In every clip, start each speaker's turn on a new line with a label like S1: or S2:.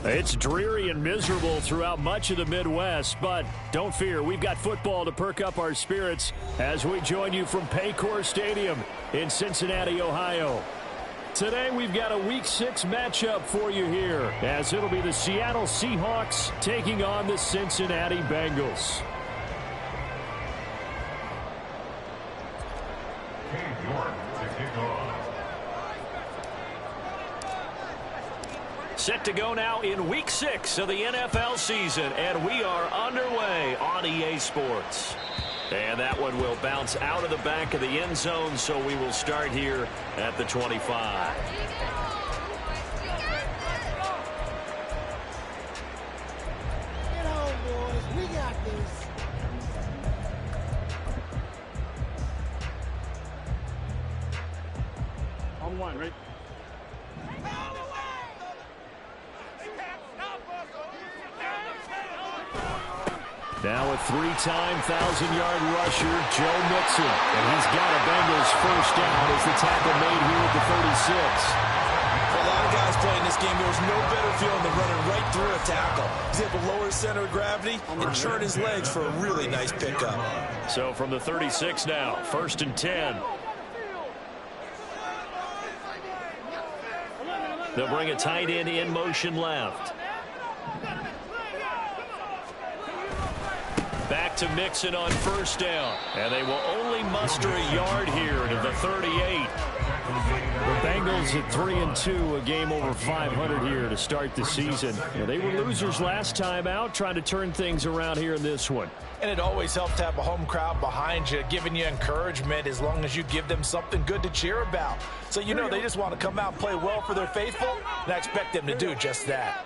S1: It's dreary and miserable throughout much of the Midwest, but don't fear, we've got football to perk up our spirits as we join you from Paycor Stadium in Cincinnati, Ohio. Today we've got a Week 6 matchup for you here, as it'll be the Seattle Seahawks taking on the Cincinnati Bengals. Set to go now in Week 6 of the NFL season, and we are underway on EA Sports. And that one will bounce out of the back of the end zone, so we will start here at the 25.
S2: Get home, boys. We got this.
S3: On one, right?
S1: Now a three-time 1,000-yard rusher, Joe Mixon. And he's got a Bengals first down as the tackle made here at the 36.
S4: For a lot of guys playing this game, there's no better feeling than running right through a tackle. He's able to lower his center of gravity and churn his legs for a really nice pickup.
S1: So from the 36 now, 1st and 10. They'll bring a tight end in motion left. Back to Mixon on first down. And they will only muster a yard here to the 38. The Bengals at 3-2, a game over 500 here to start the season. They were losers last time out, trying to turn things around here in this one.
S5: And it always helps to have a home crowd behind you, giving you encouragement as long as you give them something good to cheer about. So you know they just want to come out and play well for their faithful, and I expect them to do just that.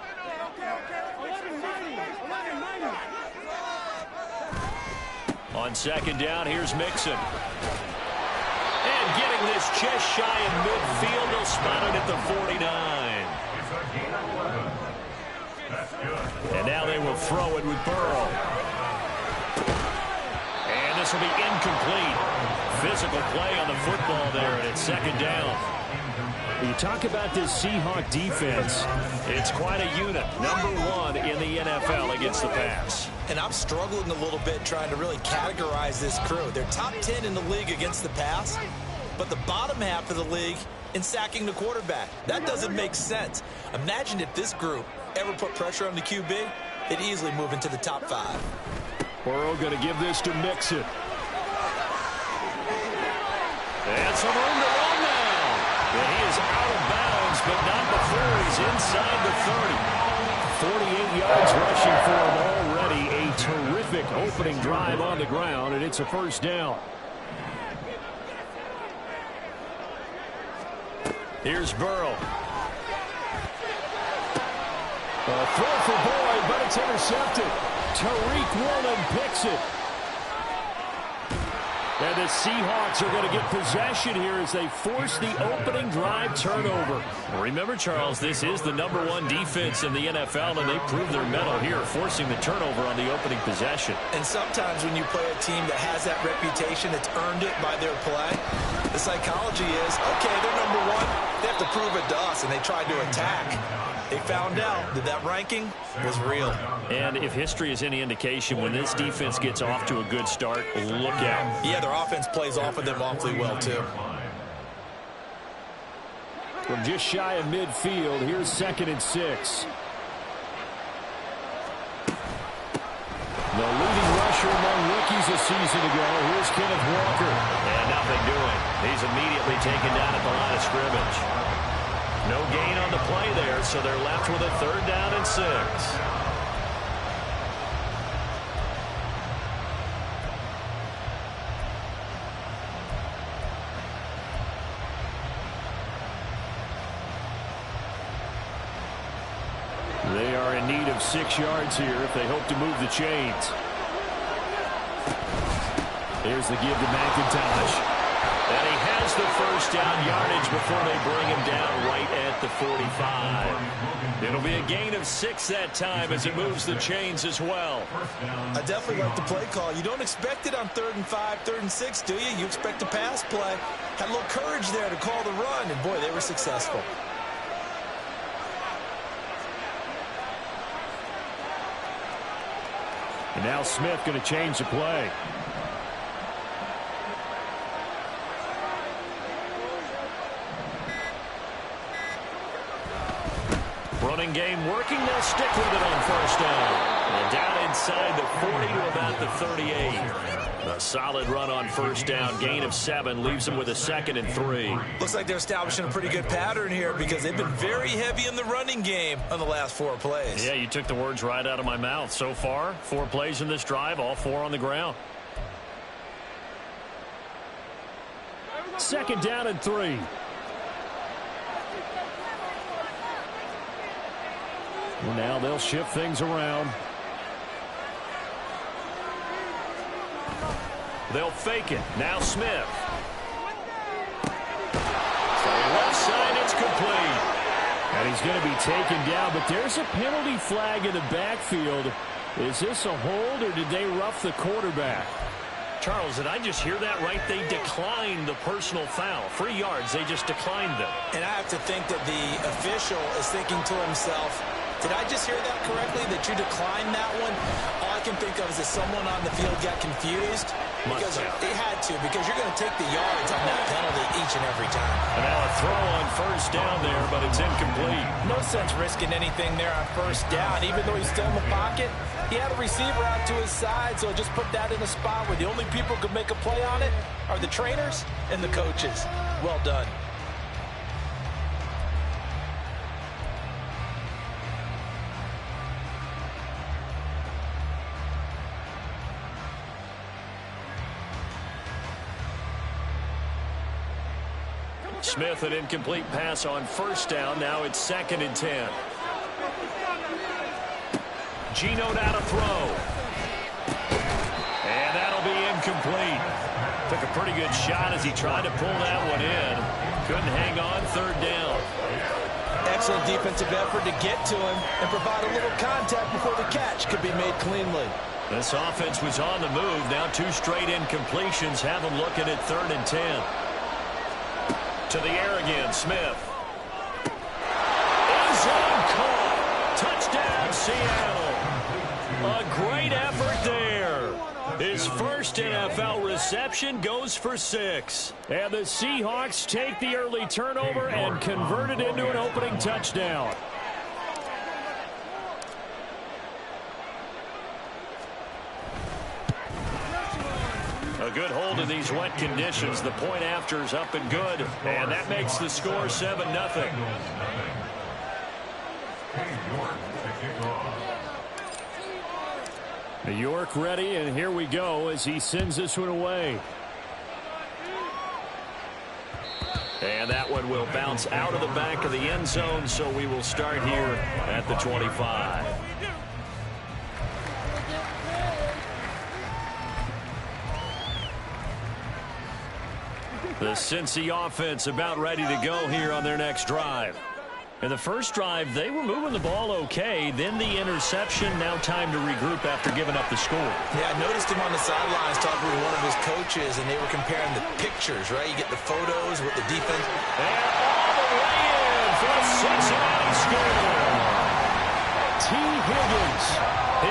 S1: On second down, here's Mixon. And getting this just shy of midfield, they'll spot it at the 49. And now they will throw it with Burrow. And this will be incomplete. Physical play on the football there, and it's second down. You talk about this Seahawk defense. It's quite a unit. #1 in the NFL against the pass.
S4: And I'm struggling a little bit trying to really categorize this crew. They're top 10 in the league against the pass, but the bottom half of the league in sacking the quarterback. That doesn't make sense. Imagine if this group ever put pressure on the QB, they'd easily move into the top 5.
S1: Burrow going to give this to Mixon. And some room to run now. And he is out of bounds, but not before he's inside the 30. 48 yards rushing for him already. A terrific opening drive on the ground, and it's a first down. Here's Burrow. A throw for Boyd, but it's intercepted. Tariq Woolen picks it. And the Seahawks are going to get possession here as they force the opening drive turnover. Remember, Charles, this is the #1 defense in the NFL, and they prove their mettle here, forcing the turnover on the opening possession.
S4: And sometimes when you play a team that has that reputation, that's earned it by their play, the psychology is, okay, they're #1, they have to prove it to us, and they tried to attack. They found out that that ranking was real.
S1: And if history is any indication, when this defense gets off to a good start, look out.
S4: Yeah, their offense plays off of them awfully well, too.
S1: From just shy of midfield, here's 2nd and 6. The leading rusher among rookies a season ago, here's Kenneth Walker. And nothing doing. He's immediately taken down at the line of scrimmage. No gain on the play there, so they're left with a 3rd down and 6. They are in need of 6 yards here if they hope to move the chains. Here's the give to McIntosh. And he has the first down yardage before they bring him down right at the 45. It'll be a gain of 6 that time as it moves the chains as well.
S4: I definitely like the play call. You don't expect it on 3rd and 5, 3rd and 6, do you? You expect a pass play. Had a little courage there to call the run, and boy, they were successful.
S1: And now Smith going to change the play. Running game working. They'll stick with it on first down. And down inside the 40 to about the 38. A solid run on first down. Gain of 7 leaves them with a 2nd and 3.
S4: Looks like they're establishing a pretty good pattern here because they've been very heavy in the running game on the last 4 plays.
S1: Yeah, you took the words right out of my mouth. So far, 4 plays in this drive, all 4 on the ground. 2nd down and 3. Well, now they'll shift things around. They'll fake it. Now Smith. Left side, it's complete. And he's going to be taken down, but there's a penalty flag in the backfield. Is this a hold, or did they rough the quarterback? Charles, did I just hear that right? They declined the personal foul. 3 yards, they just declined them.
S4: And I have to think that the official is thinking to himself, did I just hear that correctly, that you declined that one? All I can think of is that someone on the field got confused. Because they had to, because you're going to take the yards on that penalty each and every time.
S1: And now a throw on first down there, but it's incomplete.
S5: No sense risking anything there on first down. Even though he's still in the pocket, he had a receiver out to his side, so just put that in a spot where the only people who could make a play on it are the trainers and the coaches. Well done.
S1: Smith, an incomplete pass on first down. Now it's 2nd and 10. Geno now to throw. And that'll be incomplete. Took a pretty good shot as he tried to pull that one in. Couldn't hang on. 3rd down.
S4: Excellent defensive effort to get to him and provide a little contact before the catch could be made cleanly.
S1: This offense was on the move. Now 2 straight incompletions have them looking at 3rd and 10. To the air again, Smith. Is caught. Touchdown, Seattle. A great effort there. His first NFL reception goes for 6. And the Seahawks take the early turnover and convert it into an opening touchdown. A good hold in these wet conditions. The point after is up and good. And that makes the score 7-0. New York ready, and here we go as he sends this one away. And that one will bounce out of the back of the end zone, so we will start here at the 25. The Cincy offense about ready to go here on their next drive. In the first drive, they were moving the ball okay. Then the interception. Now time to regroup after giving up the score.
S4: Yeah, I noticed him on the sidelines talking with one of his coaches, and they were comparing the pictures, right? You get the photos with the defense.
S1: And all the way in for a Cincinnati score. T. Higgins,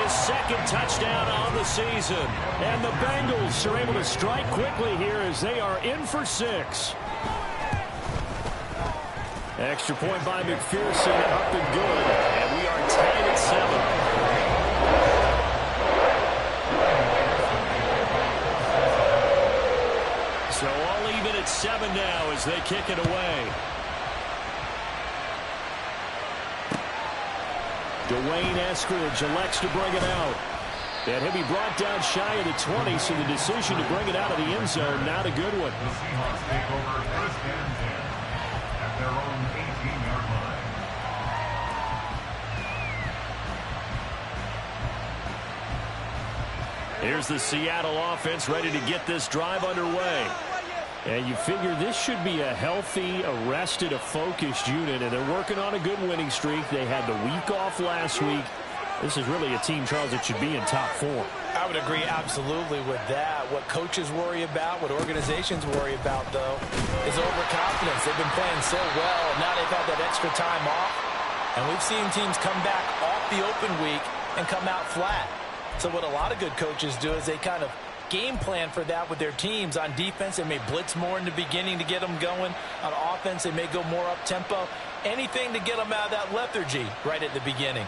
S1: his 2nd touchdown on the season. And the Bengals are able to strike quickly here as they are in for 6. Extra point by McPherson, up and good. And we are tied at 7. So all even at 7 now as they kick it away. Dwayne Eskridge elects to bring it out. And he'll be brought down shy of the 20, so the decision to bring it out of the end zone, not a good one. Here's the Seattle offense ready to get this drive underway. And you figure this should be a healthy, arrested, a focused unit, and they're working on a good winning streak. They had the week off last week. This is really a team, Charles, that should be in top form.
S5: I would agree absolutely with that. What coaches worry about, what organizations worry about, though, is overconfidence. They've been playing so well. Now they've had that extra time off. And we've seen teams come back off the open week and come out flat. So what a lot of good coaches do is they kind of game plan for that with their teams. On defense, they may blitz more in the beginning to get them going. On offense, they may go more up-tempo. Anything to get them out of that lethargy right at the beginning.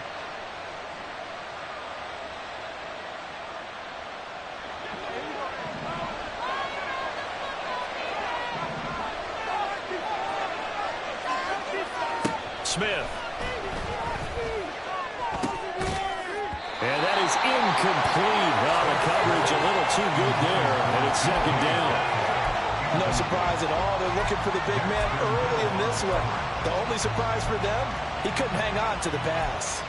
S1: Smith. And that is incomplete. Well, the coverage a little too good there, and it's second down.
S5: No surprise at all. They're looking for the big man early in this one. The only surprise for them, he couldn't hang on to the pass.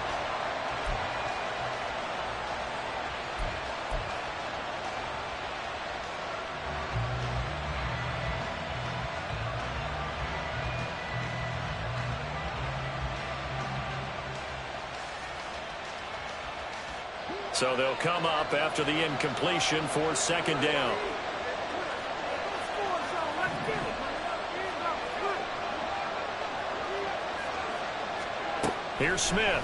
S1: So they'll come up after the incompletion for second down. Here's Smith.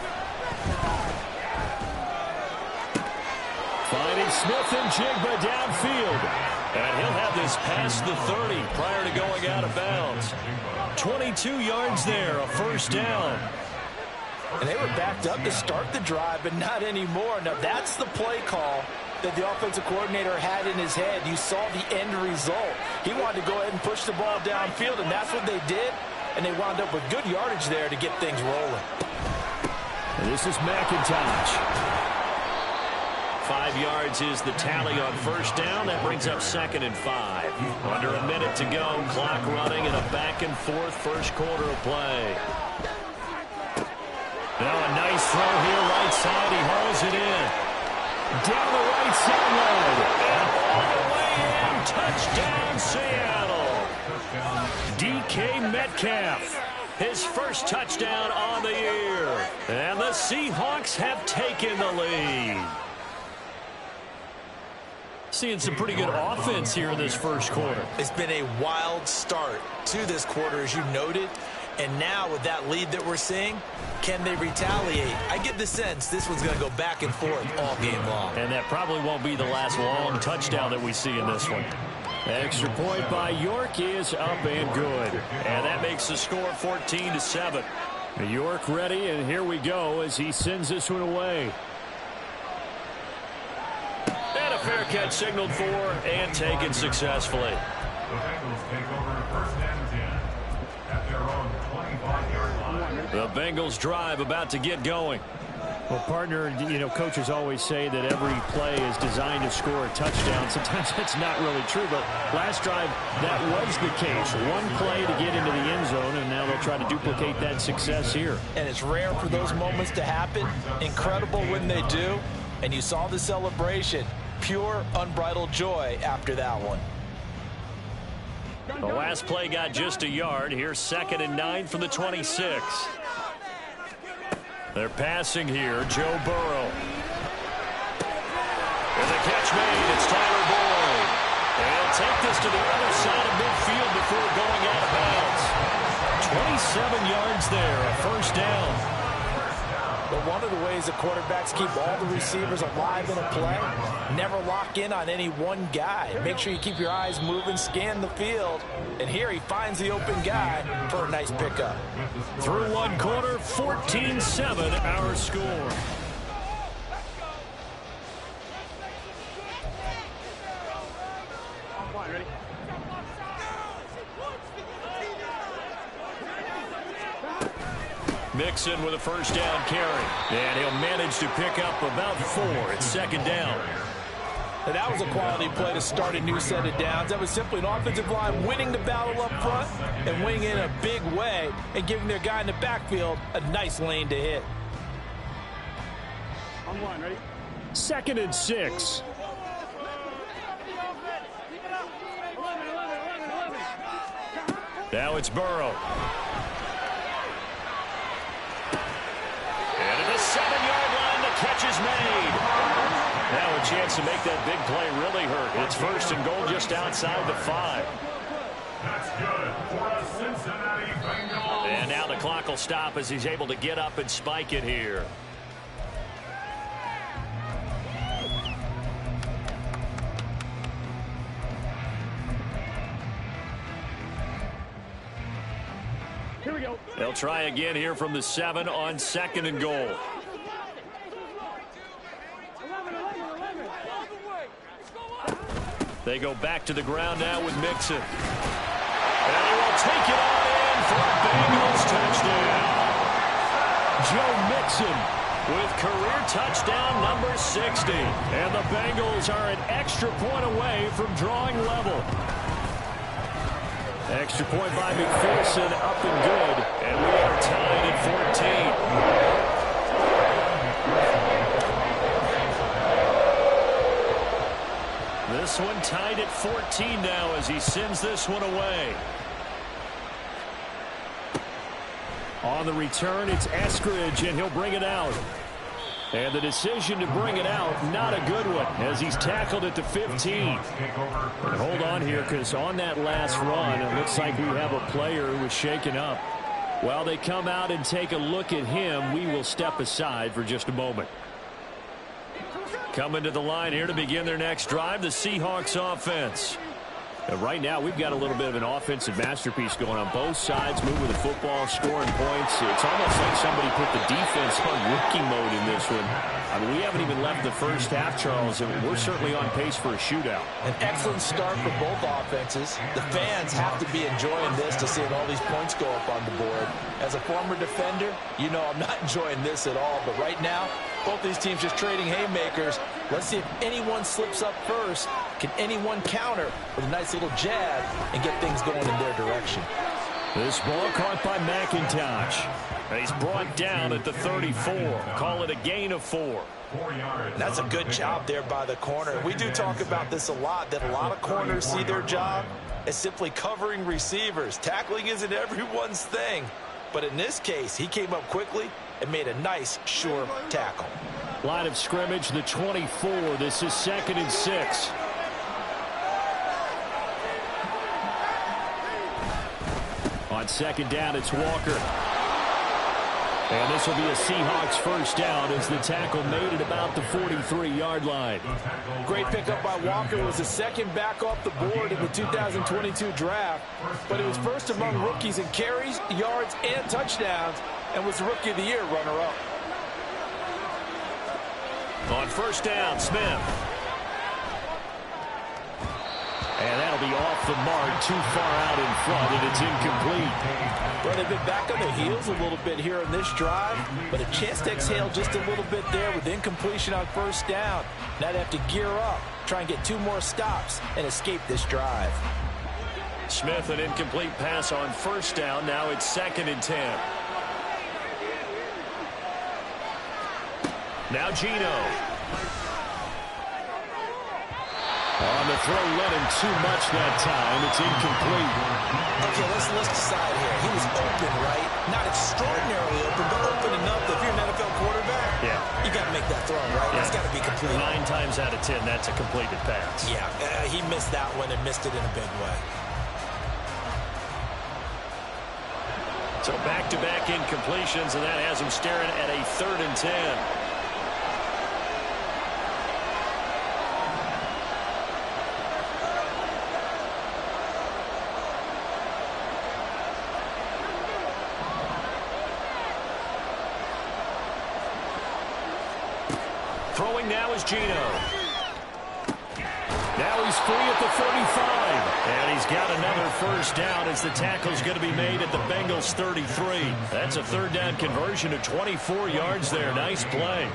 S1: Finding Smith and Jigba downfield. And he'll have this past the 30 prior to going out of bounds. 22 yards there, a first down.
S5: And they were backed up to start the drive, but not anymore. Now, that's the play call that the offensive coordinator had in his head. You saw the end result. He wanted to go ahead and push the ball downfield, and that's what they did. And they wound up with good yardage there to get things rolling.
S1: And this is McIntosh. 5 yards is the tally on first down. That brings up 2nd and 5. Under a minute to go. Clock running in a back-and-forth first quarter of play. Now a nice throw here, right side. He hauls it in. Down the right sideline. And all the way in. Touchdown, Seattle. DK Metcalf. His first touchdown on the year. And the Seahawks have taken the lead. Seeing some pretty good offense here in this first quarter.
S4: It's been a wild start to this quarter, as you noted. And now with that lead that we're seeing, can they retaliate? I get the sense this one's going to go back and forth all game long.
S1: And that probably won't be the last long touchdown that we see in this one. Extra point by York is up and good. And that makes the score 14-7. York ready, and here we go as he sends this one away. And a fair catch signaled for and taken successfully.
S3: The Bengals take over first and 10 at their own 25-yard line.
S1: The Bengals drive about to get going. Well, partner, you know, coaches always say that every play is designed to score a touchdown. Sometimes that's not really true, but last drive, that was the case. One play to get into the end zone, and now they'll try to duplicate that success here.
S5: And it's rare for those moments to happen. Incredible when they do. And you saw the celebration. Pure, unbridled joy after that one.
S1: The last play got just a yard. Here's 2nd and 9 from the 26. They're passing here. Joe Burrow. And the catch made. It's Tyler Boyd. And he'll take this to the other side of midfield before going out of bounds. 27 yards there, a first down.
S5: But one of the ways the quarterbacks keep all the receivers alive in a play, never lock in on any one guy. Make sure you keep your eyes moving, scan the field. And here he finds the open guy for a nice pickup.
S1: Through one quarter, 14-7 our score. Mixon with a first down carry. And he'll manage to pick up about 4. It's 2nd down.
S5: And that was a quality play to start a new set of downs. That was simply an offensive line winning the battle up front and winning in a big way and giving their guy in the backfield a nice lane to hit.
S2: On one, ready?
S1: 2nd and 6. Now it's Burrow. And at the 7-yard line, the catch is made. Now a chance to make that big play really hurt. It's 1st and goal just outside the 5.
S3: That's good for a Cincinnati Bengals.
S1: And now the clock will stop as he's able to get up and spike it here. try again here from the 7 on 2nd and goal. They go back to the ground now with Mixon. And he will take it on in for a Bengals touchdown. Joe Mixon with career touchdown number 60. And the Bengals are an extra point away from drawing level. Extra point by McPherson, up and good. And we are tied at 14. This one tied at 14 now as he sends this one away. On the return, it's Eskridge, and he'll bring it out. And the decision to bring it out, not a good one, as he's tackled at the 15. And hold on here, because on that last run, it looks like we have a player who was shaken up. While they come out and take a look at him, we will step aside for just a moment. Coming to the line here to begin their next drive, the Seahawks offense. Right now, we've got a little bit of an offensive masterpiece going on both sides, moving the football, scoring points. It's almost like somebody put the defense on rookie mode in this one. I mean, we haven't even left the first half, Charles, and we're certainly on pace for a shootout.
S5: An excellent start for both offenses. The fans have to be enjoying this to see all these points go up on the board. As a former defender, you know I'm not enjoying this at all, but right now, both these teams just trading haymakers. Let's see if anyone slips up first. Can anyone counter with a nice little jab and get things going in their direction?
S1: This ball caught by McIntosh. And he's brought down at the 34. Call it a gain of 4.
S5: That's a good job there by the corner. We do talk about this a lot, that a lot of corners see their job as simply covering receivers. Tackling isn't everyone's thing. But in this case, he came up quickly and made a nice, sure tackle.
S1: Line of scrimmage, the 24. This is 2nd and 6. On 2nd down, it's Walker. And this will be a Seahawks first down as the tackle made at about the 43-yard line.
S5: Great pickup by Walker. Was the second back off the board in the 2022 draft, but it was first among rookies in carries, yards, and touchdowns, and was the Rookie of the Year runner-up.
S1: On first down, Smith. And that'll be off the mark, too far out in front, and it's incomplete.
S5: Well, they've been back on their heels a little bit here in this drive, but a chance to exhale just a little bit there with incompletion on first down. Now they have to gear up, try and get 2 more stops, and escape this drive.
S1: Smith, an incomplete pass on first down. Now it's 2nd and 10. Now Geno. On the throw, let him too much that time. It's incomplete.
S5: Okay, let's decide here. He was open, right? Not extraordinarily open, but open enough that if you're an NFL quarterback, you got to make that throw, right? It's got to be complete.
S1: 9 times out of 10, that's a completed pass.
S5: Yeah, he missed that one and missed it in a big way.
S1: So back-to-back incompletions, and that has him staring at a 3rd and 10. Throwing now is Geno. Now he's free at the 45. And he's got another first down as the tackle's going to be made at the Bengals 33. That's a 3rd down conversion of 24 yards there. Nice play.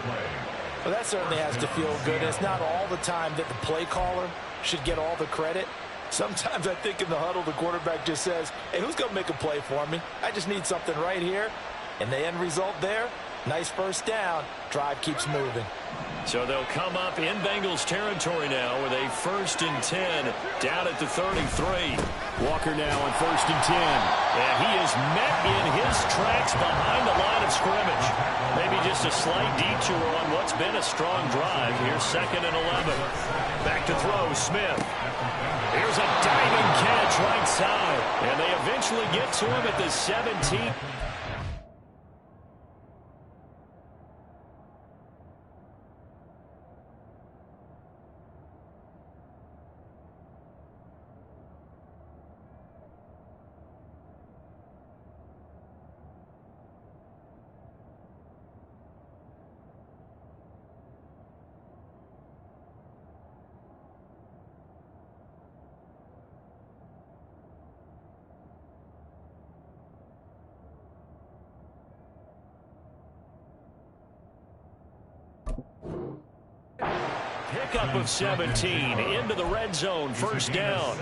S5: Well, that certainly has to feel good. It's not all the time that the play caller should get all the credit. Sometimes I think in the huddle, the quarterback just says, hey, who's going to make a play for me? I just need something right here. And the end result there, nice first down. Drive keeps moving.
S1: So they'll come up in Bengals territory now with a 1st and 10 down at the 33. Walker now on 1st and 10. And he is met in his tracks behind the line of scrimmage. Maybe just a slight detour on what's been a strong drive. Here's 2nd and 11. Back to throw, Smith. Here's a diving catch right side. And they eventually get to him at the 17. Pickup of 17 into the red zone, first down.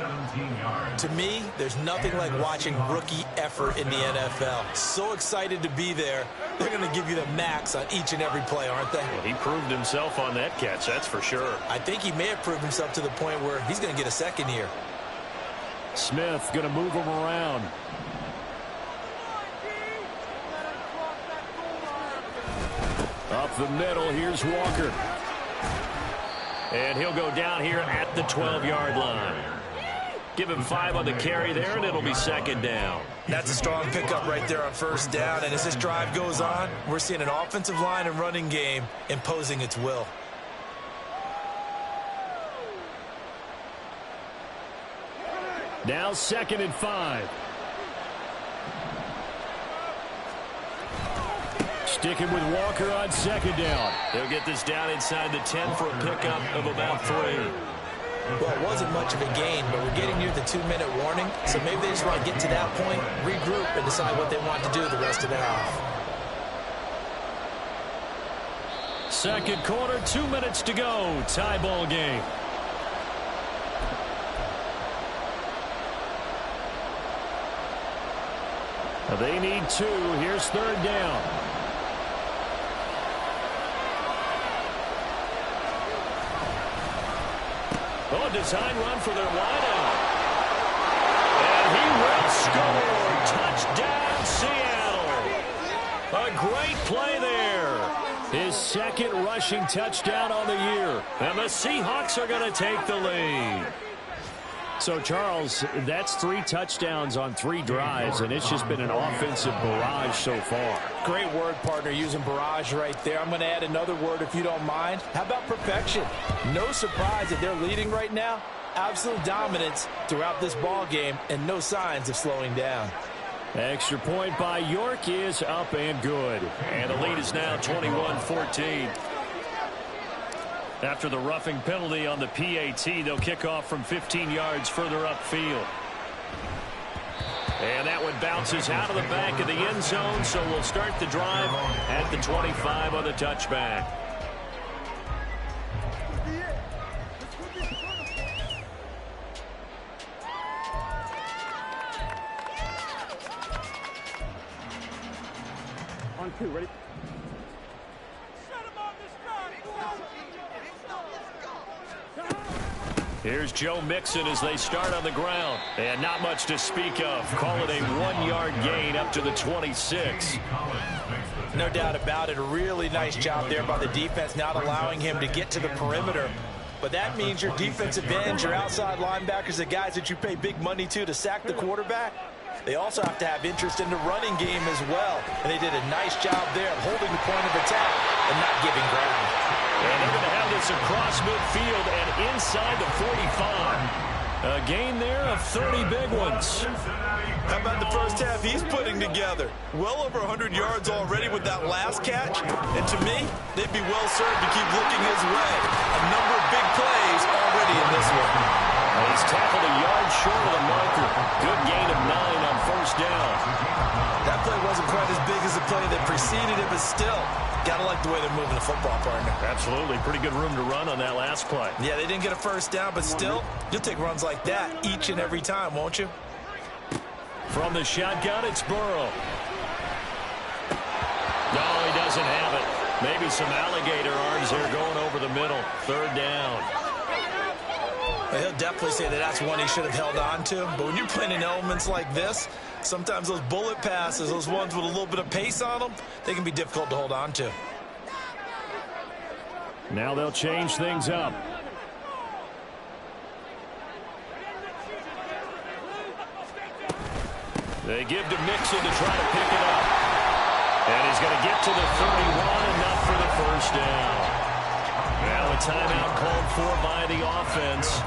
S4: To me, there's nothing like watching rookie effort in the NFL. So excited to be there. They're going to give you the max on each and every play, aren't they?
S1: Well, he proved himself on that catch, that's for sure.
S4: I think he may have proved himself to the point where he's going to get a second here.
S1: Smith going to move him around. Up the middle, here's Walker. And he'll go down here at the 12-yard line. Give him 5 on the carry there, and it'll be second down.
S4: That's a strong pickup right there on first down. And as this drive goes on, we're seeing an offensive line and running game imposing its will.
S1: Now 2nd and 5. Sticking with Walker on 2nd down. They'll get this down inside the 10 for a pickup of about 3.
S4: Well, it wasn't much of a gain, but we're getting near the 2-minute warning, so maybe they just want to get to that point, regroup, and decide what they want to do the rest of the half.
S1: Second quarter, 2 minutes to go. Tie ball game. They need 2. Here's 3rd down. Oh, design run for their wideout. And he will score. Touchdown, Seattle. A great play there. His 2nd rushing touchdown on the year. And the Seahawks are going to take the lead. So, Charles, that's 3 touchdowns on 3 drives, and it's just been an offensive barrage so far.
S5: Great word, partner, using barrage right there. I'm going to add another word if you don't mind. How about perfection? No surprise that they're leading right now. Absolute dominance throughout this ball game and no signs of slowing down.
S1: Extra point by York is up and good. And the lead is now 21-14. After the roughing penalty on the PAT, they'll kick off from 15 yards further upfield. And that one bounces out of the back of the end zone, so we'll start the drive at the 25 on the touchback.
S6: On 2, ready?
S1: Here's Joe Mixon as they start on the ground. And not much to speak of. Call it a 1-yard gain up to the 26.
S5: No doubt about it. A really nice job there by the defense, not allowing him to get to the perimeter. But that means your defensive ends, your outside linebackers, the guys that you pay big money to sack the quarterback, they also have to have interest in the running game as well. And they did a nice job there of holding the point of attack and not giving ground.
S1: And they're going to have this across midfield and inside the 45. A gain there of 30 big ones.
S4: How about the first half he's putting together? Well over 100 yards already with that last catch. And to me, they'd be well served to keep looking his way. A number of big plays already in this one.
S1: He's tackled a yard short of the marker. Good gain of 9 on first down.
S4: That play wasn't quite as big as the play that preceded it, but still, gotta like the way they're moving the football, partner.
S1: Absolutely. Pretty good room to run on that last play.
S4: Yeah, they didn't get a first down, but still, you'll take runs like that each and every time, won't you?
S1: From the shotgun, it's Burrow. No, he doesn't have it. Maybe some alligator arms there going over the middle. 3rd down.
S4: Well, he'll definitely say that that's one he should have held on to. But when you're playing in elements like this, sometimes those bullet passes, those ones with a little bit of pace on them, they can be difficult to hold on to.
S1: Now they'll change things up. They give to Mixon to try to pick it up. And he's going to get to the 31, enough for the first down. Now a timeout called for by the offense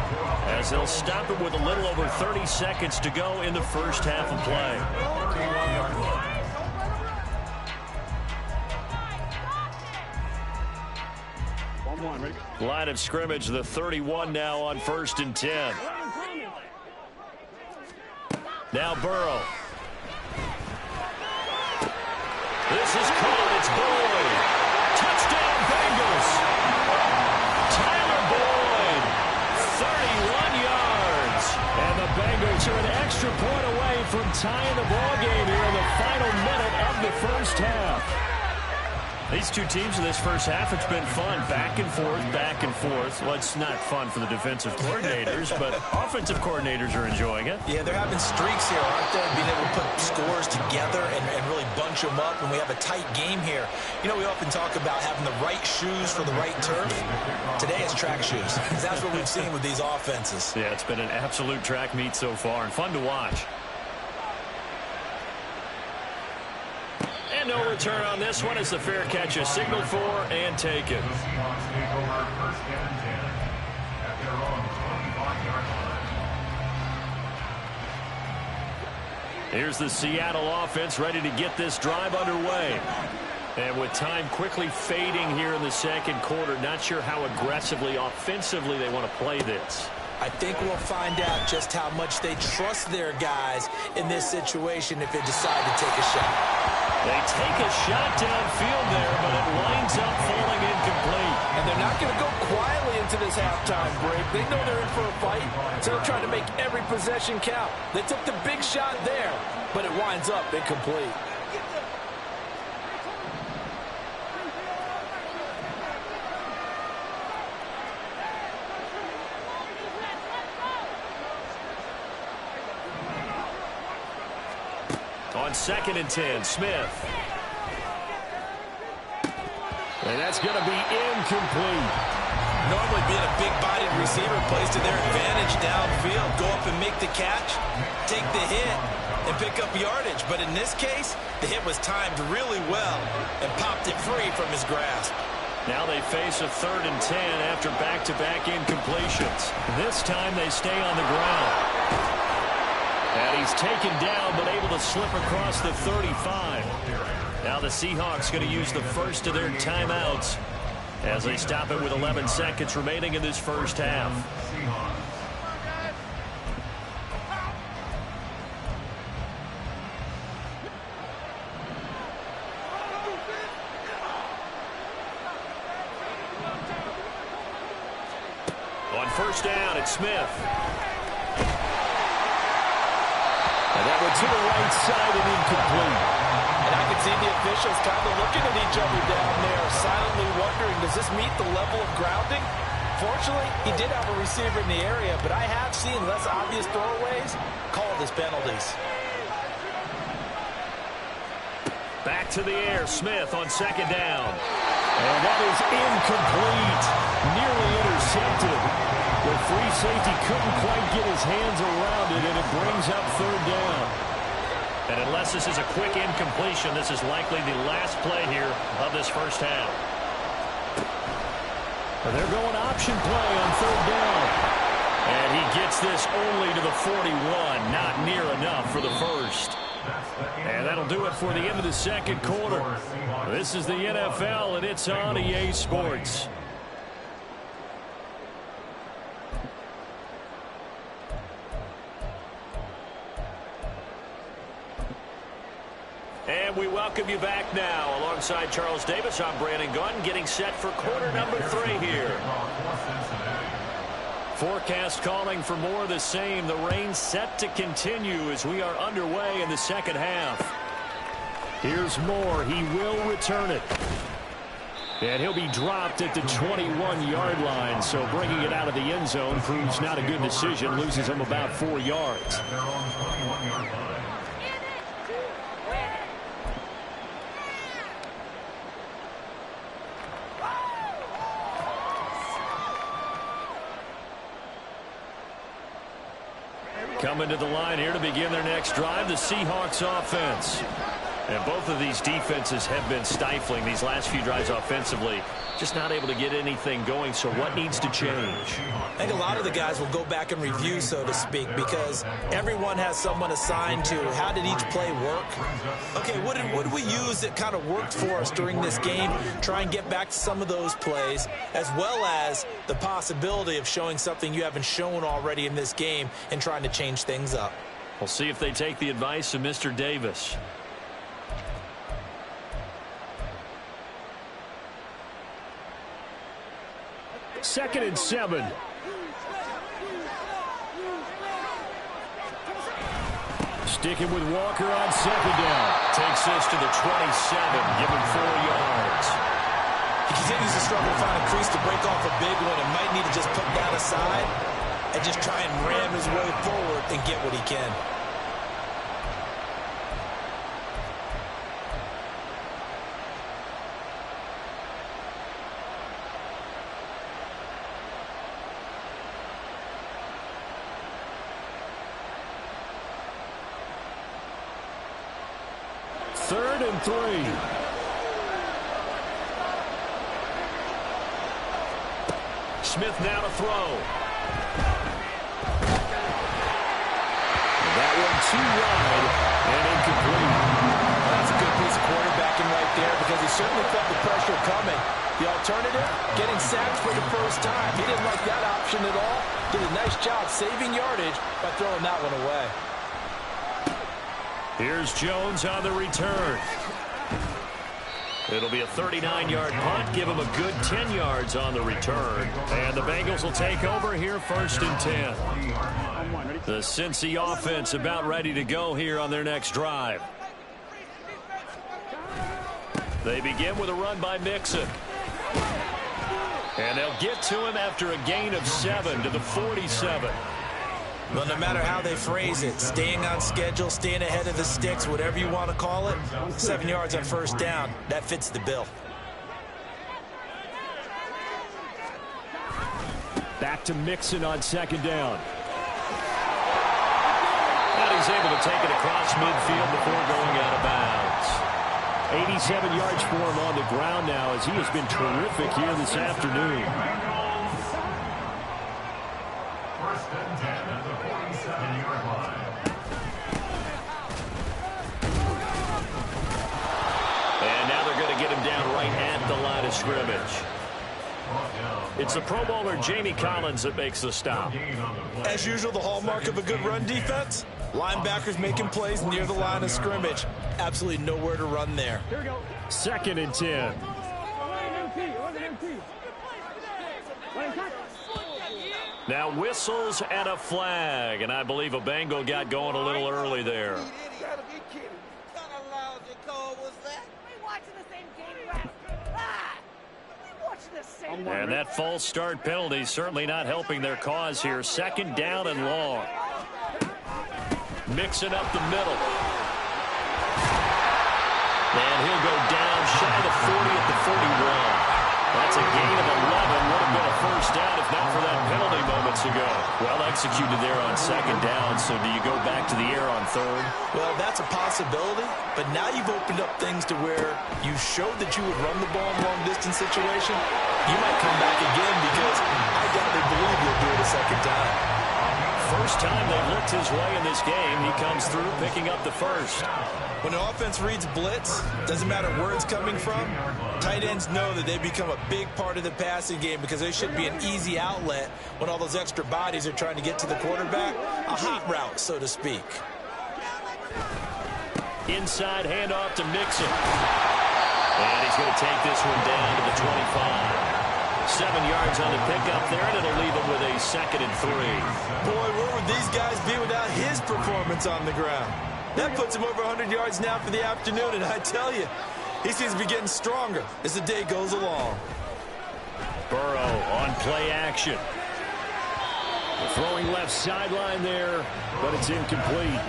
S1: as they'll stop it with a little over 30 seconds to go in the first half of play. Line of scrimmage, the 31 now on 1st and 10. Now Burrow. This is caught. It's Boyd. Touchdown Bengals. tying the ball game here in the final minute of the first half. These two teams in this first half, it's been fun. Back and forth, back and forth. Well, it's not fun for the defensive coordinators, but offensive coordinators are enjoying it.
S4: Yeah, they're having streaks here, aren't they? Being able to put scores together and really bunch them up, and we have a tight game here. You know, we often talk about having the right shoes for the right turf. Today it's track shoes, because that's what we've seen with these offenses.
S1: Yeah, it's been an absolute track meet so far, and fun to watch. And no return on this one as the fair catch is signaled for and taken.
S3: The Seahawks take over first down and 10 at their own 25-yard line.
S1: Here's the Seattle offense ready to get this drive underway. And with time quickly fading here in the second quarter, not sure how aggressively, offensively they want to play this.
S4: I think we'll find out just how much they trust their guys in this situation if they decide to take a shot.
S1: They take a shot downfield there, but it winds up falling incomplete.
S5: And they're not going to go quietly into this halftime break. They know they're in for a fight, so they're trying to make every possession count. They took the big shot there, but it winds up incomplete.
S1: On 2nd and 10, Smith. And that's going to be incomplete.
S4: Normally being a big-bodied receiver plays to their advantage downfield. Go up and make the catch, take the hit, and pick up yardage. But in this case, the hit was timed really well and popped it free from his grasp.
S1: Now they face a 3rd and 10 after back-to-back incompletions. This time they stay on the ground. And he's taken down, but able to slip across the 35. Now the Seahawks going to use the first of their timeouts as they stop it with 11 seconds remaining in this first half. On first down, it's Smith. And that went to the right side and incomplete.
S5: And I can see the officials kind of looking at each other down there, silently wondering, does this meet the level of grounding? Fortunately, he did have a receiver in the area, but I have seen less obvious throwaways called as penalties.
S1: Back to the air, Smith on 2nd down. And that is incomplete. Nearly intercepted. The free safety couldn't quite get his hands around it, and it brings up 3rd down. And unless this is a quick incompletion, this is likely the last play here of this first half. They're going option play on 3rd down. And he gets this only to the 41. Not near enough for the first. And that'll do it for the end of the second quarter. This is the NFL, and it's on EA Sports. And we welcome you back now. Alongside Charles Davis, I'm Brandon Gunn, getting set for quarter number 3 here. Forecast calling for more of the same. The rain set to continue as we are underway in the second half. Here's Moore. He will return it. And he'll be dropped at the 21-yard line, so bringing it out of the end zone proves not a good decision. Loses him about 4 yards. Coming to the line here to begin their next drive, the Seahawks offense. And both of these defenses have been stifling these last few drives offensively. Just not able to get anything going, so what needs to change?
S4: I think a lot of the guys will go back and review, so to speak, because everyone has someone assigned to how did each play work. Okay, what did we use that kind of worked for us during this game? Try and get back to some of those plays, as well as the possibility of showing something you haven't shown already in this game and trying to change things up.
S1: We'll see if they take the advice of Mr. Davis. Second and 7. Sticking with Walker on second down.
S5: Takes this to the 27, give him 4 yards.
S4: He continues to struggle to find a crease to break off a big one and might need to just put that aside and just try and ram his way forward and get what he can.
S1: Third and 3. Smith now to throw. That one too wide and incomplete.
S5: That's a good piece of quarterbacking right there because he certainly felt the pressure coming. The alternative, getting sacked for the first time. He didn't like that option at all. Did a nice job saving yardage by throwing that one away.
S1: Here's Jones on the return. It'll be a 39-yard punt. Give him a good 10 yards on the return. And the Bengals will take over here first and 10. The Cincy offense about ready to go here on their next drive. They begin with a run by Mixon. And they'll get to him after a gain of 7 to the 47.
S4: Well, no matter how they phrase it, staying on schedule, staying ahead of the sticks, whatever you want to call it, 7 yards on first down, that fits the bill.
S1: Back to Mixon on second down. And he's able to take it across midfield before going out of bounds. 87 yards for him on the ground now as he has been terrific here this afternoon.
S3: First and 10 at the 47-yard line.
S1: And now they're going to get him down right at the line of scrimmage. It's the Pro Bowler Jamie Collins that makes the stop.
S4: As usual, the hallmark of a good run defense, linebackers making plays near the line of scrimmage. Absolutely nowhere to run there.
S1: Second and 10. Now whistles and a flag, and I believe a Bengal got going a little early there. And that false start penalty certainly not helping their cause here. Second down and long. Mixing up the middle. And he'll go down shy of the 40 at the 41. That's a gain of 11. Would have been a first down if not for that penalty moments ago. Well executed there on second down. So do you go back to the air on third?
S4: Well, that's a possibility. But now you've opened up things to where you showed that you would run the ball in long-distance situation. You might come back again because I definitely believe you'll do it a second time.
S1: First time they looked his way in this game. He comes through picking up the first.
S4: When an offense reads blitz, doesn't matter where it's coming from, tight ends know that they become a big part of the passing game because they should be an easy outlet when all those extra bodies are trying to get to the quarterback. A hot route, so to speak.
S1: Inside handoff to Mixon. And he's going to take this one down to the 25. 7 yards on the pickup there, and it'll leave him with a second and 3.
S4: Boy, where would these guys be without his performance on the ground? That puts him over 100 yards now for the afternoon, and I tell you, he seems to be getting stronger as the day goes along.
S1: Burrow on play action. Throwing left sideline there, but it's incomplete.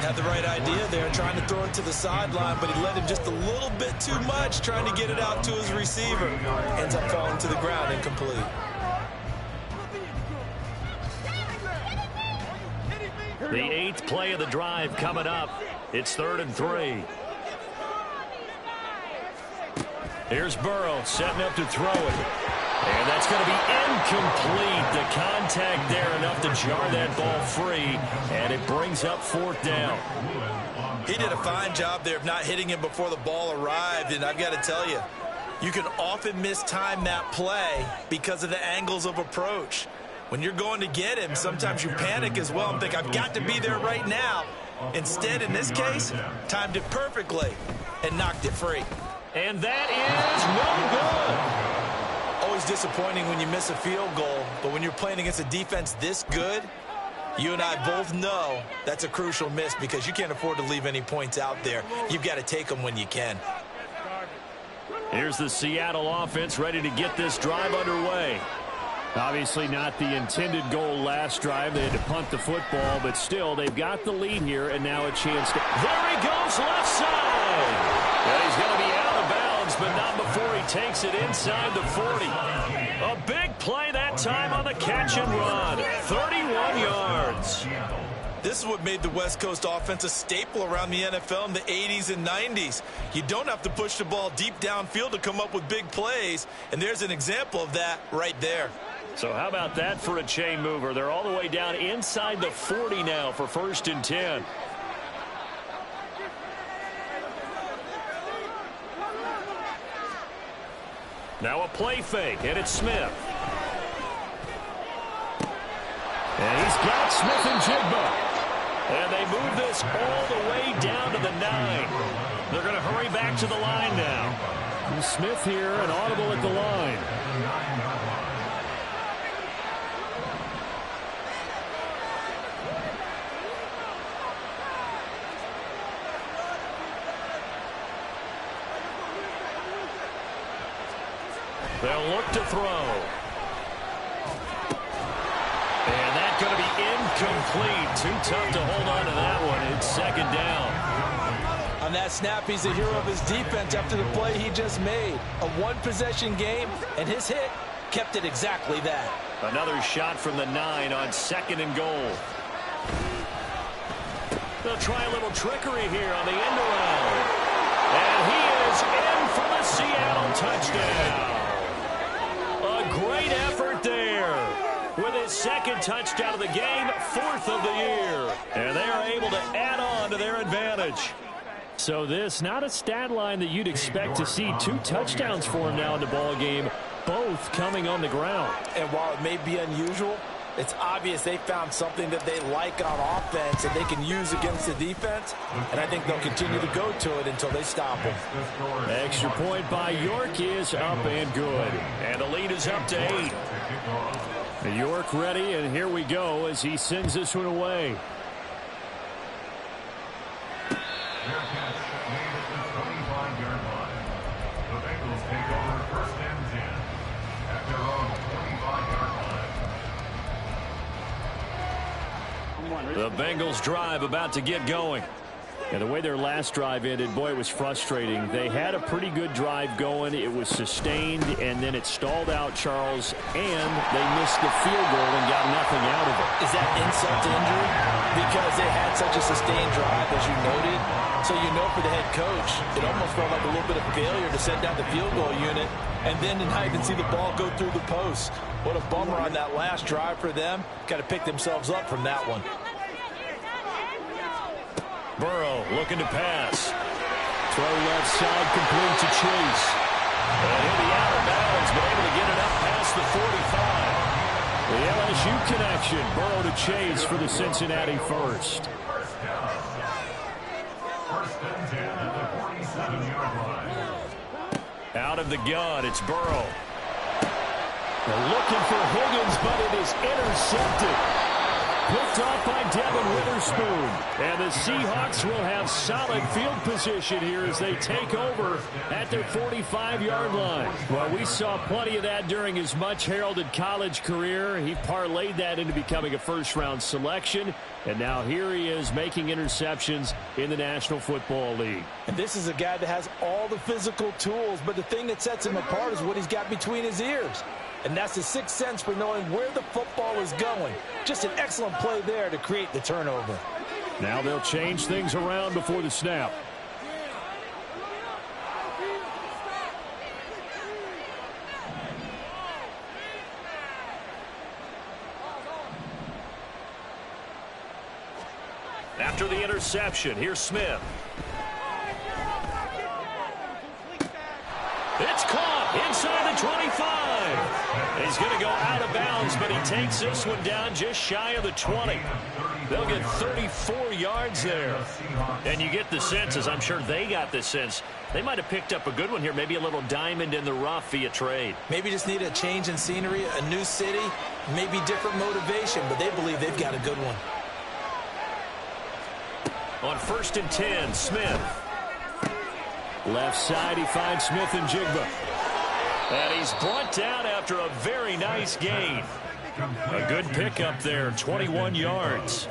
S4: Had the right idea there, trying to throw it to the sideline, but he let him just a little bit too much, trying to get it out to his receiver. Ends up falling to the ground, incomplete.
S1: The 8th play of the drive coming up. It's 3rd and 3. Here's Burrow setting up to throw it. And that's going to be incomplete. The contact there enough to jar that ball free, and it brings up 4th down.
S4: He did a fine job there of not hitting him before the ball arrived, and I've got to tell you, you can often mistime that play because of the angles of approach. When you're going to get him, sometimes you panic as well and think, I've got to be there right now. Instead, in this case, timed it perfectly and knocked it free.
S1: And that is no good.
S4: Always disappointing when you miss a field goal, but when you're playing against a defense this good, You and I both know that's a crucial miss because you can't afford to leave any points out there. You've got to take them when you can.
S1: Here's the Seattle offense ready to get this drive underway. Obviously not the intended goal last drive. They had to punt the football, but still they've got the lead here and now a chance to... There he goes, left side! Well, he's going to be out of bounds, but not before he takes it inside the 40. A big play that time on the catch and run. 31 yards.
S4: This is what made the West Coast offense a staple around the NFL in the 80s and 90s. You don't have to push the ball deep downfield to come up with big plays, and there's an example of that right there.
S1: So how about that for a chain mover? They're all the way down inside the 40 now for 1st and 10. Now a play fake, and it's Smith. And he's got Smith and Jigba. And they move this all the way down to the 9. They're going to hurry back to the line now. And Smith here, an audible at the line. They'll look to throw. And that's going to be incomplete. Too tough to hold on to that one. It's 2nd down.
S5: On that snap, he's a hero of his defense after the play he just made. A one-possession game, and his hit kept it exactly that.
S1: Another shot from the 9 on 2nd and goal. They'll try a little trickery here on the end around. And he is in for the Seattle touchdown. A great effort there. With his 2nd touchdown of the game, 4th of the year. And they are able to add on to their advantage. So this, not a stat line that you'd expect to see. 2 touchdowns for him now in the ball game, both coming on the ground.
S5: And while it may be unusual, it's obvious they found something that they like on offense and they can use against the defense. And I think they'll continue to go to it until they stop him.
S1: Extra point by York is up and good. And the lead is up to 8. York ready, and here we go as he sends this one away.
S3: Their catch made at the 25-yard line. The Bengals take over 1st and 10 at their own 25-yard line.
S1: The Bengals drive about to get going. And the way their last drive ended, boy, it was frustrating. They had a pretty good drive going. It was sustained, and then it stalled out, Charles, and they missed the field goal and got nothing out of it.
S5: Is that insult to injury? Because they had such a sustained drive, as you noted. So you know for the head coach, it almost felt like a little bit of failure to send down the field goal unit and then to not even see the ball go through the post. What a bummer on that last drive for them. Got to pick themselves up from that one.
S1: Burrow looking to pass. Throw left side, complete to Chase. And he'll be out of bounds, but able to get it up past the 45. The LSU connection. Burrow to Chase for the Cincinnati first.
S3: 1st and 10 at the 47-yard line.
S1: Out of the gun, it's Burrow. They're looking for Higgins, but it is intercepted. Picked off by Devin Witherspoon. And the Seahawks will have solid field position here as they take over at their 45-yard line. Well, we saw plenty of that during his much-heralded college career. He parlayed that into becoming a first-round selection. And now here he is making interceptions in the National Football League.
S5: And this is a guy that has all the physical tools, but the thing that sets him apart is what he's got between his ears. And that's the sixth sense for knowing where the football is going. Just an excellent play there to create the turnover.
S1: Now they'll change things around before the snap. After the interception, here's Smith. It's caught inside the 25. He's going to go out of bounds, but he takes this one down just shy of the 20. They'll get 34 yards there. And you get the sense, as I'm sure they got the sense, they might have picked up a good one here, maybe a little diamond in the rough via trade.
S5: Maybe just need a change in scenery, a new city, maybe different motivation, but they believe they've got a good one.
S1: On 1st and 10, Smith. Left side, he finds Smith and Jigba. And he's brought down after a very nice gain. A good pickup there, 21 yards.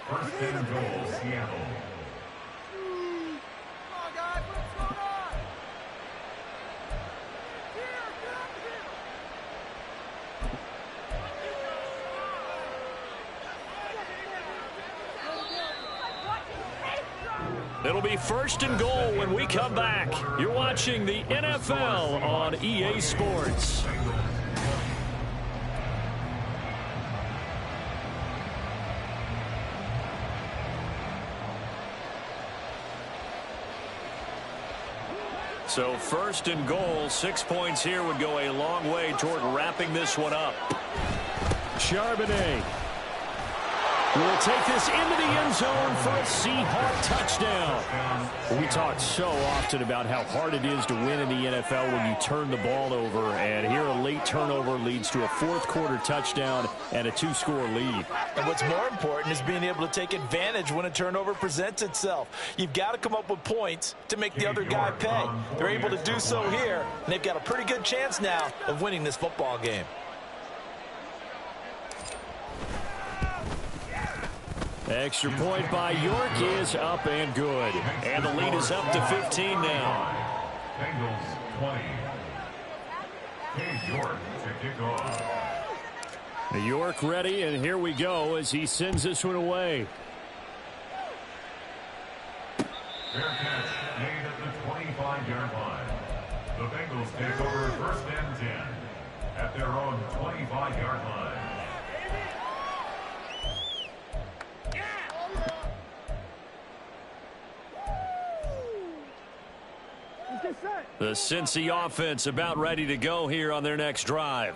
S3: 1st and goal, Seattle.
S1: It'll be 1st and goal when we come back. You're watching the NFL on EA Sports. So 1st and goal, 6 points here would go a long way toward wrapping this one up. Charbonnet will take this into the end zone for a Seahawk touchdown. We talk so often about how hard it is to win in the NFL when you turn the ball over, and here a late turnover leads to a 4th quarter touchdown and a 2-score lead.
S5: And what's more important is being able to take advantage when a turnover presents itself. You've got to come up with points to make the other guy pay. They're able to do so here, and they've got a pretty good chance now of winning this football game.
S1: Extra point by York is up and good. And the lead is up to 15 now.
S3: Bengals 20. Cade York to kick off.
S1: York ready, and here we go as he sends this one away.
S3: Fair catch made at the 25-yard line. The Bengals take over 1st and 10 at their own 25-yard line.
S1: The Cincy offense about ready to go here on their next drive.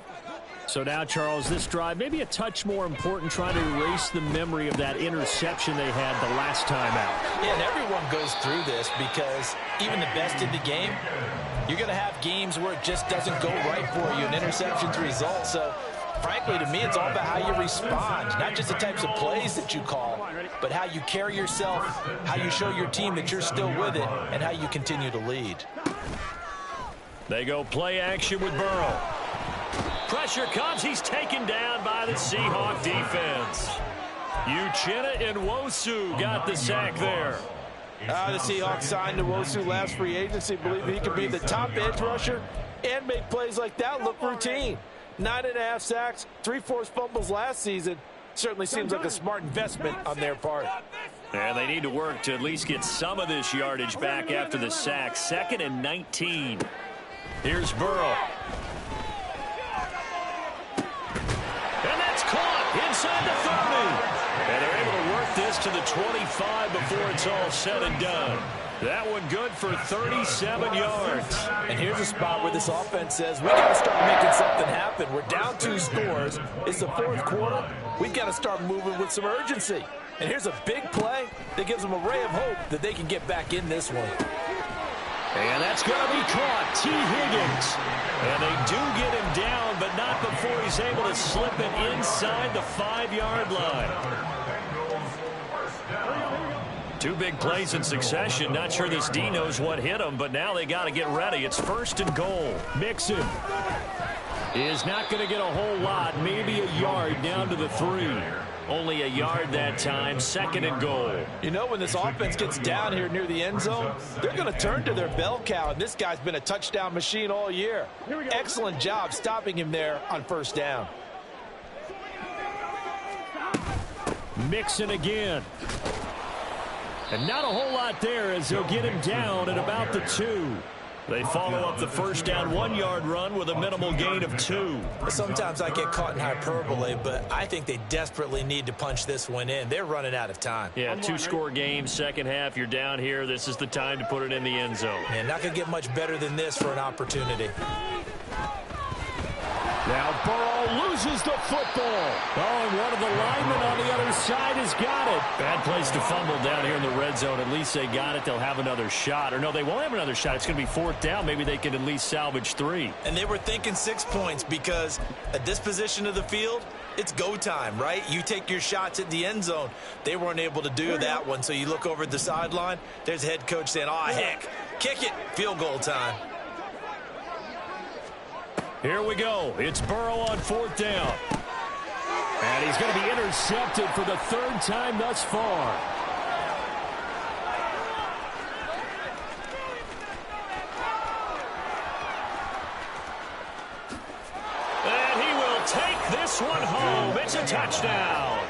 S1: So now, Charles, this drive maybe a touch more important, trying to erase the memory of that interception they had the last time out.
S5: Yeah, and everyone goes through this because even the best in the game, you're going to have games where it just doesn't go right for you, and interceptions result. So, frankly, to me, it's all about how you respond, not just the types of plays that you call, but how you carry yourself, how you show your team that you're still with it, and how you continue to lead.
S1: They go play action with Burrow. Pressure comes. He's taken down by the Seahawk defense. Uchenna and Nwosu got the sack there.
S5: The Seahawks signed Nwosu last free agency, believe he could be the top edge rusher and make plays like that look routine. 9.5 sacks, 3 forced fumbles last season. Certainly seems like a smart investment on their part.
S1: And they need to work to at least get some of this yardage back after the sack. 2nd and 19. Here's Burrow. And that's caught inside the 30. And they're able to work this to the 25 before it's all said and done. That one good for 37 yards.
S5: And here's a spot where this offense says, we got to start making something happen. We're down 2 scores. It's the 4th quarter. We've got to start moving with some urgency. And here's a big play that gives them a ray of hope that they can get back in this one.
S1: And that's going to be caught. T. Higgins. And they do get him down, but not before he's able to slip it inside the 5-yard line. 2 big plays in succession. Not sure this D knows what hit him, but now they got to get ready. It's 1st and goal. Mixon is not going to get a whole lot. Maybe a yard down to the 3. Only a yard that time. 2nd and goal.
S5: You know, when this offense gets down here near the end zone, they're going to turn to their bell cow, and this guy's been a touchdown machine all year. Excellent job stopping him there on 1st down.
S1: Mixon again. And not a whole lot there as they'll get him down at about the 2. They follow up the 1st down 1-yard run with a minimal gain of 2.
S5: Sometimes I get caught in hyperbole, but I think they desperately need to punch this one in. They're running out of time.
S1: Yeah, 2-score game, second half. You're down here. This is the time to put it in the end zone.
S5: Man, not going to get much better than this for an opportunity.
S1: Now Burrow loses the football. Oh, and one of the linemen on the other side has got it. Bad place to fumble down here in the red zone. At least they got it. They'll have another shot. Or no, they won't have another shot. It's going to be 4th down. Maybe they can at least salvage 3.
S4: And they were thinking 6 points because at this position of the field, it's go time, right? You take your shots at the end zone. They weren't able to do that one. So you look over at the sideline. There's the head coach saying, oh, heck, kick it. Field goal time.
S1: Here we go. It's Burrow on 4th down. And he's going to be intercepted for the 3rd time thus far. And he will take this one home. It's a touchdown.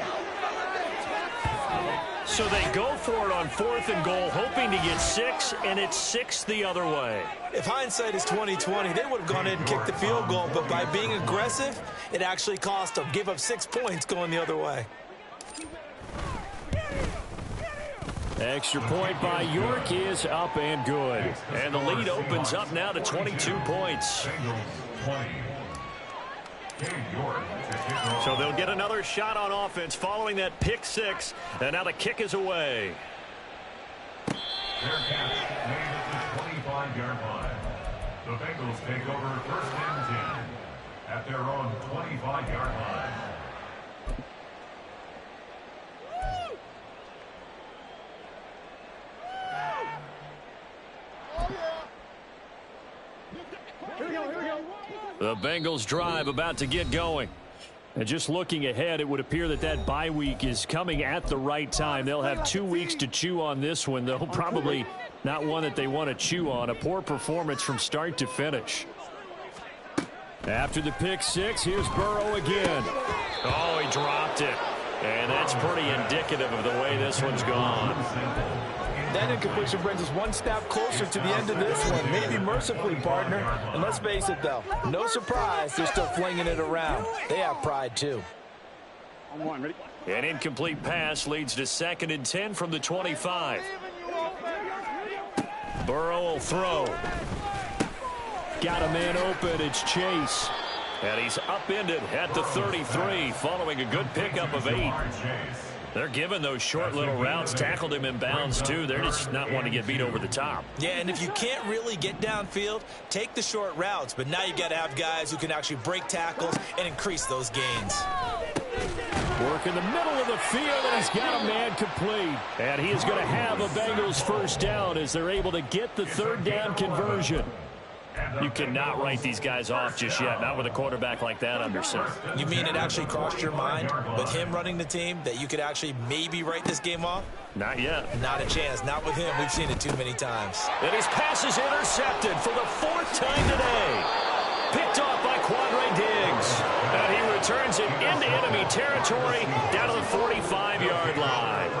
S1: So they go for it on 4th and goal, hoping to get 6, and it's 6 the other way.
S4: If hindsight is 20/20, they would have gone in and kicked the field goal, but by being aggressive, it actually cost them. Give up 6 points going the other way.
S1: Extra point by York is up and good. And the lead opens up now to 22 points. So they'll get another shot on offense following that pick 6. And now the kick is away.
S3: Fair catch made at the 25-yard line. The Bengals take over 1st and 10 at their own 25-yard line.
S1: The Bengals drive about to get going. And just looking ahead, it would appear that that bye week is coming at the right time. They'll have 2 weeks to chew on this one, though probably not one that they want to chew on. A poor performance from start to finish. After the pick 6, here's Burrow again. Oh, he dropped it. And that's pretty indicative of the way this one's gone.
S5: That incompletion brings us one step closer to the end of this one. Maybe mercifully, partner. And let's face it, though, no surprise they're still flinging it around. They have pride, too.
S1: An incomplete pass leads to 2nd and 10 from the 25. Burrow will throw. Got a man open. It's Chase. And he's upended at the 33 following a good pickup of 8. They're giving those short little routes. Tackled him in bounds, too. They're just not wanting to get beat over the top.
S4: Yeah, and if you can't really get downfield, take the short routes. But now you got to have guys who can actually break tackles and increase those gains.
S1: Work in the middle of the field, and he's got a man complete. And he is going to have a Bengals 1st down as they're able to get the 3rd down conversion. You cannot write these guys off just yet, not with a quarterback like that under center.
S4: You mean it actually crossed your mind with him running the team that you could actually maybe write this game off?
S1: Not yet.
S4: Not a chance. Not with him. We've seen it too many times.
S1: And his pass is intercepted for the 4th time today. Picked off by Quadre Diggs. And he returns it into enemy territory down to the 45-yard line.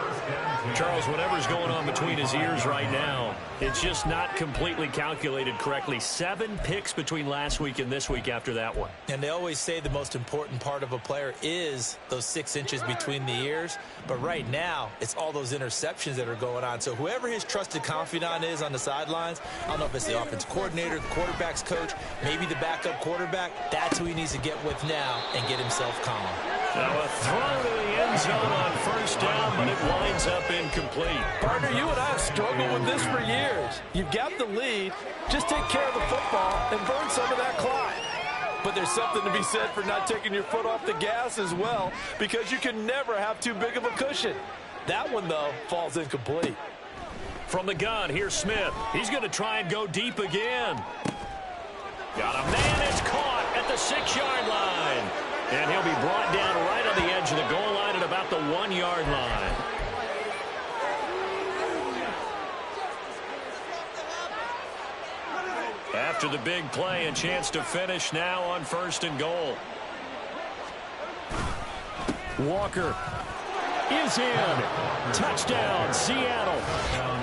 S1: Charles, whatever's going on between his ears right now, it's just not completely calculated correctly. 7 picks between last week and this week after that one.
S4: And they always say the most important part of a player is those 6 inches between the ears. But right now, it's all those interceptions that are going on. So whoever his trusted confidant is on the sidelines, I don't know if it's the offensive coordinator, the quarterback's coach, maybe the backup quarterback, that's who he needs to get with now and get himself calm.
S1: Now a throw to the end zone on 1st down, but it winds up incomplete.
S5: Partner, you and I have struggled with this for years. You've got the lead. Just take care of the football and burn some of that clock. But there's something to be said for not taking your foot off the gas as well, because you can never have too big of a cushion. That one, though, falls incomplete.
S1: From the gun, here's Smith. He's going to try and go deep again. Got a man that's caught at the 6-yard line. And he'll be brought down right on the edge of the goal line at about the 1-yard line. After the big play, a chance to finish now on 1st and goal. Walker is in. Touchdown, Seattle.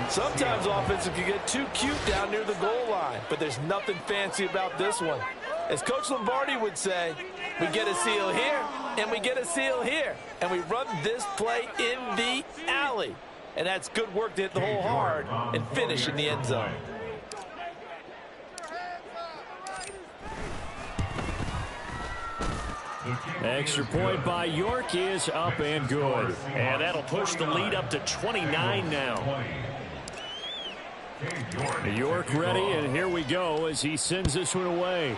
S5: Sometimes offenses can get too cute down near the goal line, but there's nothing fancy about this one. As Coach Lombardi would say, we get a seal here, and we get a seal here, and we run this play in the alley. And that's good work to hit the hole hard and finish in the end zone.
S1: Extra point by York is up and good. And that'll push the lead up to 29 now. York ready, and here we go as he sends this one away.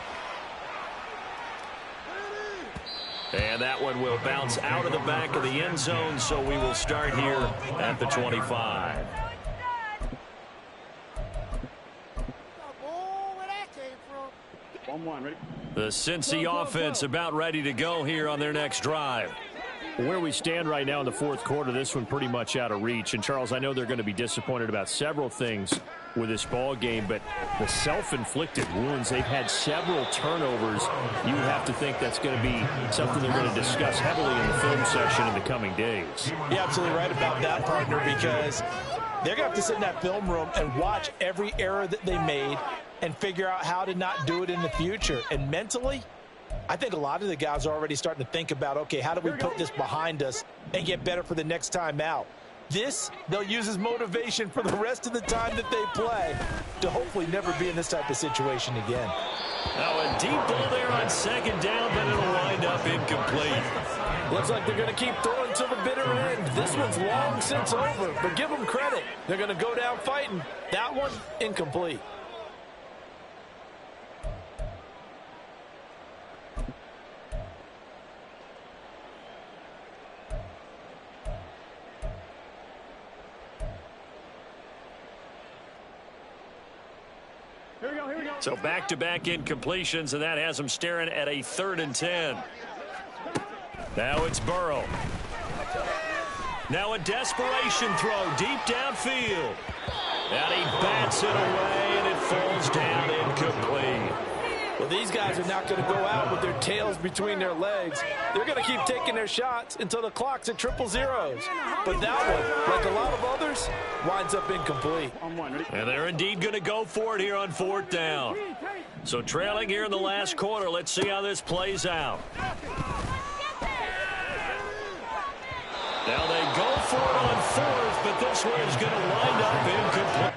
S1: And that one will bounce out of the back of the end zone, so we will start here at the 25. The Cincy offense about ready to go here on their next drive. Where we stand right now in the fourth quarter, this one pretty much out of reach. And, Charles, I know they're going to be disappointed about several things with this ball game, but the self-inflicted wounds, they've had several turnovers. You have to think that's going to be something they're going to discuss heavily in the film session in the coming days.
S5: You're absolutely right about that, partner, because they're going to have to sit in that film room and watch every error that they made and figure out how to not do it in the future. And mentally, I think a lot of the guys are already starting to think about, okay, how do we put this behind us and get better for the next time out? This, they'll use as motivation for the rest of the time that they play to hopefully never be in this type of situation again.
S1: Now a deep ball there on second down, but it'll wind up incomplete.
S5: Looks like they're going to keep throwing to the bitter end. This one's long since over, but give them credit. They're going to go down fighting. That one, incomplete.
S1: So back-to-back incompletions, and that has them staring at a 3rd and 10. Now it's Burrow. Now a desperation throw deep downfield. And he bats it away, and it falls down incomplete.
S5: Well, these guys are not going to go out with their tails between their legs. They're going to keep taking their shots until the clock's at 000. But that one, like a lot of others, winds up incomplete.
S1: And they're indeed going to go for it here on 4th down. So trailing here in the last quarter, let's see how this plays out. Now they go for it on 4th, but this one is going to wind up incomplete.